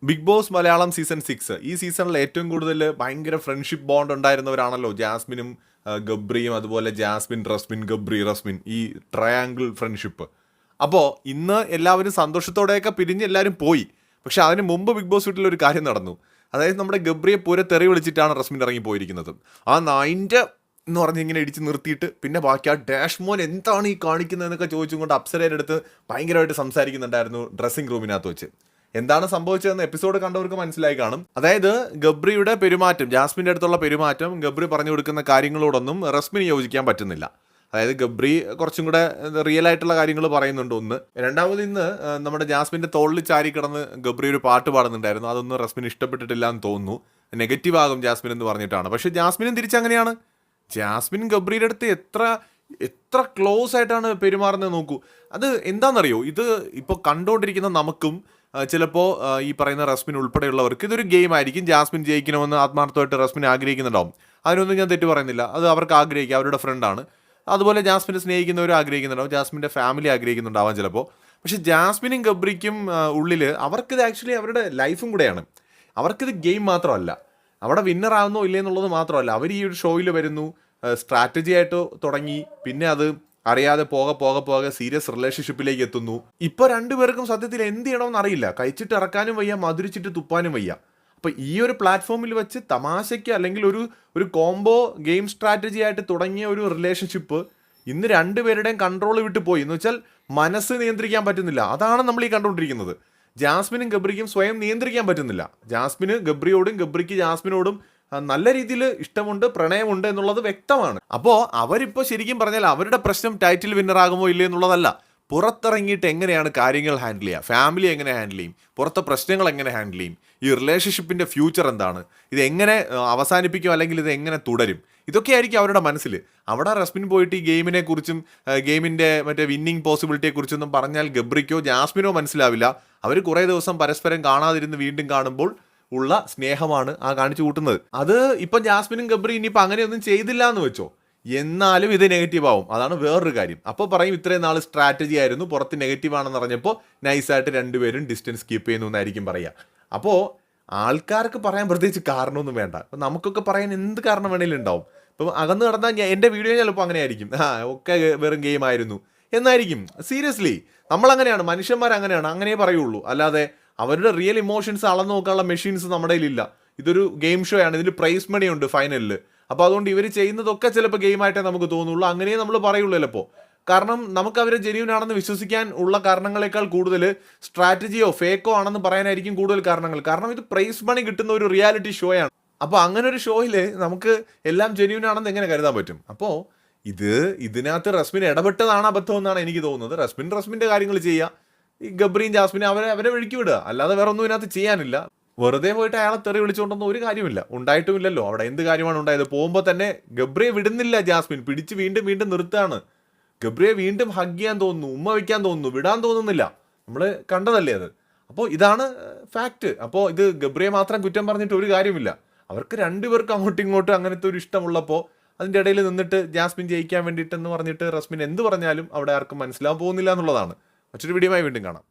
Big boss Malayalam season 6 ഈ സീസണിൽ ഏറ്റവും കൂടുതൽ ഭയങ്കര ഫ്രണ്ട്ഷിപ്പ് ബോണ്ട് ഉണ്ടായിരുന്നവരാണല്ലോ ജാസ്മിനും ഗബ്രിയും, അതുപോലെ ജാസ്മിൻ റസ്മിൻ ഗബ്രി റസ്മിൻ, ഈ ട്രയാങ്കിൾ ഫ്രണ്ട്ഷിപ്പ്. അപ്പോൾ ഇന്ന് എല്ലാവരും സന്തോഷത്തോടെയൊക്കെ പിരിഞ്ഞ് എല്ലാവരും പോയി. പക്ഷെ അതിന് മുമ്പ് ബിഗ് ബോസ് വീട്ടിൽ ഒരു കാര്യം നടന്നു. അതായത് നമ്മുടെ ഗബ്രിയെ പൂരെ തെറി വിളിച്ചിട്ടാണ് റസ്മിൻ ഇറങ്ങി പോയിരിക്കുന്നത്. ആ നായിൻ്റെ എന്ന് പറഞ്ഞ് ഇങ്ങനെ ഇടിച്ച് നിർത്തിയിട്ട് പിന്നെ ബാക്കി ആ ഡാഷ് മോൻ എന്താണ് ഈ കാണിക്കുന്നതെന്നൊക്കെ ചോദിച്ചും കൊണ്ട് അപ്സരയുടെ അടുത്ത് ഭയങ്കരമായിട്ട് സംസാരിക്കുന്നുണ്ടായിരുന്നു ഡ്രസ്സിംഗ് റൂമിനകത്ത് വെച്ച്. എന്താണ് സംഭവിച്ചതെന്ന് എപ്പിസോഡ് കണ്ടവർക്ക് മനസ്സിലായി കാണും. അതായത് ഗബ്രിയുടെ പെരുമാറ്റം, ജാസ്മിൻ്റെ അടുത്തുള്ള പെരുമാറ്റം, ഗബ്രി പറഞ്ഞു കൊടുക്കുന്ന കാര്യങ്ങളോടൊന്നും റസ്മിന് യോജിക്കാൻ പറ്റുന്നില്ല. അതായത് ഗബ്രി കുറച്ചും കൂടെ റിയൽ ആയിട്ടുള്ള കാര്യങ്ങൾ പറയുന്നുണ്ട് ഒന്ന്. രണ്ടാമത് ഇന്ന് നമ്മുടെ ജാസ്മിൻ്റെ തോളിൽ ചാരി കിടന്ന് ഗബ്രി ഒരു പാട്ട് പാടുന്നുണ്ടായിരുന്നു. അതൊന്നും റസ്മിന് ഇഷ്ടപ്പെട്ടിട്ടില്ല എന്ന് തോന്നുന്നു. നെഗറ്റീവ് ആകും ജാസ്മിൻ എന്ന് പറഞ്ഞിട്ടാണ്. പക്ഷേ ജാസ്മിനും തിരിച്ചങ്ങനെയാണ്. ജാസ്മിൻ ഗബ്രിയുടെ അടുത്ത് എത്ര ക്ലോസ് ആയിട്ടാണ് പെരുമാറുന്നത് നോക്കൂ. അത് എന്താണെന്നറിയോ, ഇത് ഇപ്പോൾ കണ്ടുകൊണ്ടിരിക്കുന്ന നമുക്കും ചിലപ്പോൾ ഈ പറയുന്ന റസ്മിൻ ഉൾപ്പെടെയുള്ളവർക്ക് ഇതൊരു ഗെയിം ആയിരിക്കും. ജാസ്മിൻ ജയിക്കണമെന്ന് ആത്മാർത്ഥമായിട്ട് റസ്മിൻ ആഗ്രഹിക്കുന്നുണ്ടാവും. അതിനൊന്നും ഞാൻ തെറ്റ് പറയുന്നില്ല. അത് അവർക്ക് ആഗ്രഹിക്കുക, അവരുടെ ഫ്രണ്ടാണ്. അതുപോലെ ജാസ്മിനെ സ്നേഹിക്കുന്നവർ ആഗ്രഹിക്കുന്നുണ്ടാവും, ജാസ്മിൻ്റെ ഫാമിലി ആഗ്രഹിക്കുന്നുണ്ടാവാം ചിലപ്പോൾ. പക്ഷേ ജാസ്മിനും ഗബ്രിക്കും ഉള്ളിൽ അവർക്കിത് ആക്ച്വലി അവരുടെ ലൈഫും കൂടെയാണ്. അവർക്കിത് ഗെയിം മാത്രമല്ല, അവിടെ വിന്നർ ആകുന്നോ ഇല്ലേ എന്നുള്ളത് മാത്രമല്ല. അവർ ഈ ഒരു ഷോയിൽ വരുന്നു, സ്ട്രാറ്റജി ആയിട്ട് തുടങ്ങി, പിന്നെ അത് അറിയാതെ പോകെ സീരിയസ് റിലേഷൻഷിപ്പിലേക്ക് എത്തുന്നു. ഇപ്പോൾ രണ്ടുപേർക്കും സത്യത്തിൽ എന്ത് ചെയ്യണമെന്ന് അറിയില്ല. കഴിച്ചിട്ട് ഇറക്കാനും വയ്യ, മധുരിച്ചിട്ട് തുപ്പാനും വയ്യ. അപ്പോൾ ഈ ഒരു പ്ലാറ്റ്ഫോമിൽ വെച്ച് തമാശയ്ക്ക് അല്ലെങ്കിൽ ഒരു കോംബോ ഗെയിം സ്ട്രാറ്റജി ആയിട്ട് തുടങ്ങിയ ഒരു റിലേഷൻഷിപ്പ് ഇന്ന് രണ്ടുപേരുടെയും കൺട്രോൾ വിട്ട് പോയി. എന്ന് വെച്ചാൽ മനസ്സ് നിയന്ത്രിക്കാൻ പറ്റുന്നില്ല. അതാണ് നമ്മൾ ഈ കണ്ടുകൊണ്ടിരിക്കുന്നത്. ജാസ്മിനും ഗബ്രിക്കും സ്വയം നിയന്ത്രിക്കാൻ പറ്റുന്നില്ല. ജാസ്മിന് ഗബ്രിയോടും ഗബ്രിക്ക് ജാസ്മിനോടും നല്ല രീതിയിൽ ഇഷ്ടമുണ്ട്, പ്രണയമുണ്ട് എന്നുള്ളത് വ്യക്തമാണ്. അപ്പോൾ അവരിപ്പോൾ ശരിക്കും പറഞ്ഞാൽ അവരുടെ പ്രശ്നം ടൈറ്റിൽ വിന്നർ ആകുമോ ഇല്ലേ എന്നുള്ളതല്ല, പുറത്തിറങ്ങിയിട്ട് എങ്ങനെയാണ് കാര്യങ്ങൾ ഹാൻഡിൽ ചെയ്യുക, ഫാമിലി എങ്ങനെ ഹാൻഡിൽ ചെയ്യും, പുറത്തെ പ്രശ്നങ്ങൾ എങ്ങനെ ഹാൻഡിൽ ചെയ്യും, ഈ റിലേഷൻഷിപ്പിൻ്റെ ഫ്യൂച്ചർ എന്താണ്, ഇത് എങ്ങനെ അവസാനിപ്പിക്കും അല്ലെങ്കിൽ ഇത് എങ്ങനെ തുടരും, ഇതൊക്കെ ആയിരിക്കും അവരുടെ മനസ്സിൽ. അവിടെ റസ്മിൻ പോയിട്ട് ഈ ഗെയിമിനെ കുറിച്ചും ഗെയിമിൻ്റെ മറ്റേ വിന്നിങ് പോസിബിലിറ്റിയെക്കുറിച്ചൊന്നും പറഞ്ഞാൽ ഗബ്രിക്കോ ജാസ്മിനോ മനസ്സിലാവില്ല. അവർ കുറേ ദിവസം പരസ്പരം കാണാതിരുന്ന് വീണ്ടും കാണുമ്പോൾ ഉള്ള സ്നേഹമാണ് ആ കാണിച്ചു കൂട്ടുന്നത്. അത് ഇപ്പം ജാസ്മിനും ഗബ്രി ഇനിയിപ്പോൾ അങ്ങനെയൊന്നും ചെയ്തില്ല എന്ന് വെച്ചോ, എന്നാലും ഇത് നെഗറ്റീവ് ആവും. അതാണ് വേറൊരു കാര്യം. അപ്പോൾ പറയും ഇത്രയും നാൾ സ്ട്രാറ്റജി ആയിരുന്നു, പുറത്ത് നെഗറ്റീവ് ആണെന്ന് പറഞ്ഞപ്പോൾ നൈസായിട്ട് രണ്ടുപേരും ഡിസ്റ്റൻസ് കീപ്പ് ചെയ്യുന്നു എന്നായിരിക്കും പറയുക. അപ്പോൾ ആൾക്കാർക്ക് പറയാൻ പ്രത്യേകിച്ച് കാരണമൊന്നും വേണ്ട. അപ്പം നമുക്കൊക്കെ പറയാൻ എന്ത് കാരണം വേണമെങ്കിലും ഉണ്ടാവും. ഇപ്പം അകന്ന് കിടന്നാൽ എൻ്റെ വീഡിയോ ചിലപ്പോൾ അങ്ങനെ ആയിരിക്കും, ഒക്കെ വെറും ഗെയിം ആയിരുന്നു എന്നായിരിക്കും. സീരിയസ്ലി നമ്മളങ്ങനെയാണ്, മനുഷ്യന്മാരങ്ങനെയാണ്, അങ്ങനെ പറയുള്ളൂ. അല്ലാതെ അവരുടെ റിയൽ ഇമോഷൻസ് അളന്നു നോക്കാനുള്ള മെഷീൻസ് നമ്മുടെ കയ്യിലില്ല. ഇതൊരു ഗെയിം ഷോ ആണ്, ഇതിൽ പ്രൈസ് മണി ഉണ്ട് ഫൈനലിൽ. അപ്പോൾ അതുകൊണ്ട് ഇവർ ചെയ്യുന്നതൊക്കെ ചിലപ്പോൾ ഗെയിമായിട്ടേ നമുക്ക് തോന്നുള്ളൂ, അങ്ങനെ നമ്മൾ പറയുള്ളൂ ചിലപ്പോൾ. കാരണം നമുക്ക് അവരെ ജെന്യൂൻ ആണെന്ന് വിശ്വസിക്കാൻ ഉള്ള കാരണങ്ങളെക്കാൾ കൂടുതൽ സ്ട്രാറ്റജിയോ ഫേക്കോ ആണെന്ന് പറയാനായിരിക്കും കൂടുതൽ കാരണങ്ങൾ. കാരണം ഇത് പ്രൈസ് മണി കിട്ടുന്ന ഒരു റിയാലിറ്റി ഷോയാണ്. അപ്പോൾ അങ്ങനെ ഒരു ഷോയിൽ നമുക്ക് എല്ലാം ജെന്യൂൻ ആണെന്ന് എങ്ങനെ കരുതാൻ പറ്റും? അപ്പോൾ ഇതിനകത്ത് റസ്മിൻ ഇടപെട്ടതാണ് അബദ്ധം എന്നാണ് എനിക്ക് തോന്നുന്നത്. റസ്മിൻ്റെ കാര്യങ്ങൾ ചെയ്യുക, ഈ ഗബ്രിയും ജാസ്മിനും അവരെ വഴിക്ക് വിടുക, അല്ലാതെ വേറെ ഒന്നും ഇതിനകത്ത് ചെയ്യാനില്ല. വെറുതെ പോയിട്ട് അയാളെ തെറി വിളിച്ചുകൊണ്ടൊന്നും ഒരു കാര്യമില്ല, ഉണ്ടായിട്ടുമില്ലല്ലോ. അവിടെ എന്ത് കാര്യമാണ് ഉണ്ടായത്? പോകുമ്പോൾ തന്നെ ഗബ്രിയെ വിടുന്നില്ല ജാസ്മിൻ, പിടിച്ച് വീണ്ടും നിർത്തുകയാണ്. ഗബ്രിയെ വീണ്ടും ഹഗ് ചെയ്യാൻ തോന്നുന്നു, ഉമ്മ വയ്ക്കാൻ തോന്നുന്നു, വിടാൻ തോന്നുന്നില്ല. നമ്മൾ കണ്ടതല്ലേ അത്. അപ്പോൾ ഇതാണ് ഫാക്റ്റ്. അപ്പോൾ ഇത് ഗബ്രിയെ മാത്രം കുറ്റം പറഞ്ഞിട്ട് ഒരു കാര്യമില്ല. അവർക്ക് രണ്ടുപേർക്കും അങ്ങോട്ടും ഇങ്ങോട്ടും അങ്ങനത്തെ ഒരു ഇഷ്ടമുള്ളപ്പോൾ അതിൻ്റെ ഇടയിൽ നിന്നിട്ട് ജാസ്മിൻ ജയിക്കാൻ വേണ്ടിയിട്ടെന്ന് പറഞ്ഞിട്ട് റസ്മിൻ എന്ത് പറഞ്ഞാലും അവിടെ ആർക്കും മനസ്സിലാവാൻ പോകുന്നില്ല എന്നുള്ളതാണ്. മറ്റൊരു വീഡിയോയുമായി വീണ്ടും കാണാം.